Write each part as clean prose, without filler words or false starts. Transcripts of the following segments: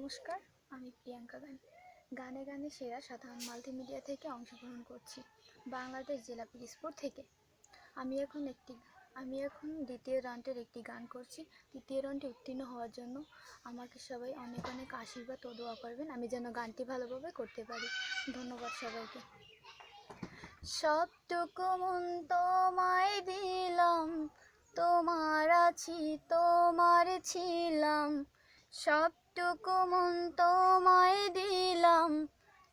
নমস্কার, আমি প্রিয়াঙ্কা গানে গানে সেরা সাধারণ মাল্টিমিডিয়া থেকে অংশগ্রহণ করছি বাংলাদেশ জেলা পিরোজপুর থেকে। আমি এখন দ্বিতীয় রাউন্ডের একটি গান করছি। তৃতীয় রাউন্ডে উত্তীর্ণ হওয়ার জন্য আমাকে সবাই অনেক অনেক আশীর্বাদ ও দোয়া করবেন, আমি যেন গানটি ভালোভাবে করতে পারি। ধন্যবাদ সবাইকে। সবটুকু মন তোমায় দিলাম, তোমার আছি তোমার ছিলাম। সবটুকু মন তোমায় দিলাম,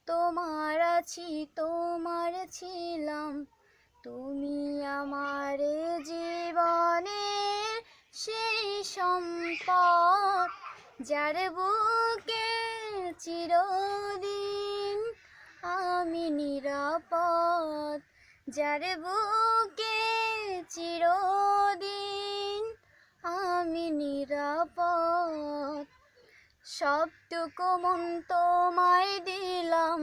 তোমার আছি তোমার ছিলাম। তুমি আমার জীবনের সেই সম্পদ, যার বুকে চিরদিন আমি নিরাপদ, যার বুকে চিরদিন আমি নিরাপদ। সবটুকু মন তোমায় দিলাম,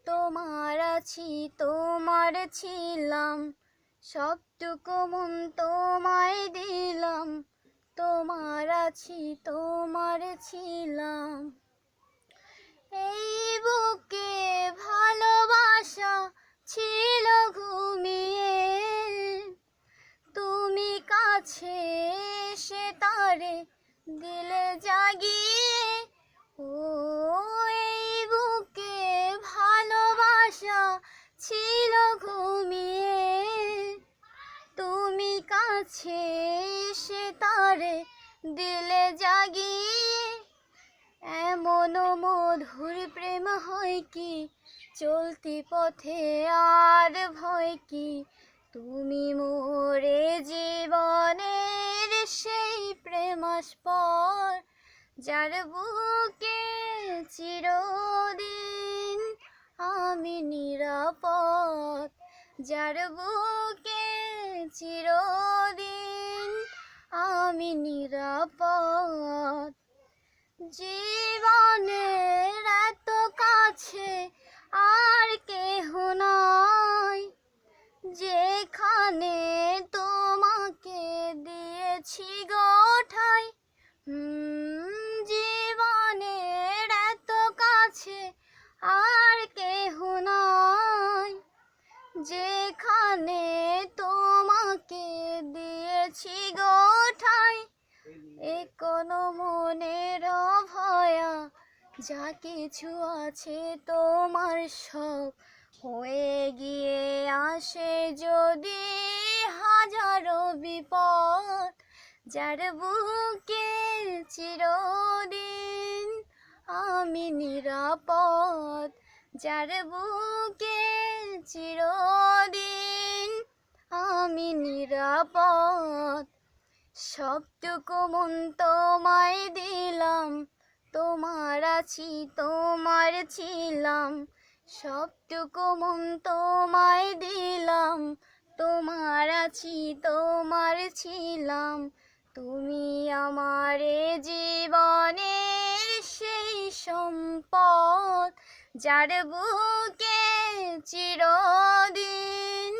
তোমার আছি তোমার ছিলাম। সবটুকু মন তোমায় দিলাম, তোমার আছি তোমার ছিলাম। এই বুকে ভালোবাসা ছিল ঘুমিয়ে, তুমি কাছে এসে তারে দিলে জাগিয়ে। ও এই বুকে ভালোবাসা ছিল ঘুমিয়ে, তুমি কাছে এসে তারে দিলে জাগিয়ে। এমন মধুর প্রেম হয় কি, চলতি পথে আর ভয় কি। তুমি মোরে জীবনের সেই প্রেমাস্পদ, যার বুকে চিরদিন আমি নিরাপদ, যার বুকে চিরদিন আমি নিরাপদ। জীবনের এত কাছে আর কেহ নাই, যেখানে তোমাকে দিয়েছি গো ঠাই। জীবনের এত কাছে আর কেহ নাই, যেখানে তোমাকে দিয়েছি গো ঠাই। এ কোনো মনের ভয়া, যা কিছু আছে তোমার সব হয়ে গিয়ে আসে যদি হাজারো বিপদ। যার বুকে চিরদিন আমি নিরাপদ, যার বুকে চিরদিন আমি নিরাপদ। সবটুকু মন তোমায় দিলাম, তোমার আছি তোমার ছিলাম। সবটুকু মন তোমায় দিলাম, তোমার আছি তোমার ছিলাম। তুমি আমার জীবনের সেই সম্পদ, যার বুকে চিরদিন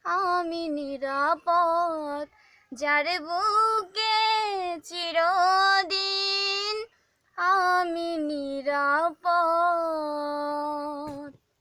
আমি নিরাপদ, যার বুকে চিরদিন আমি নিরাপদ।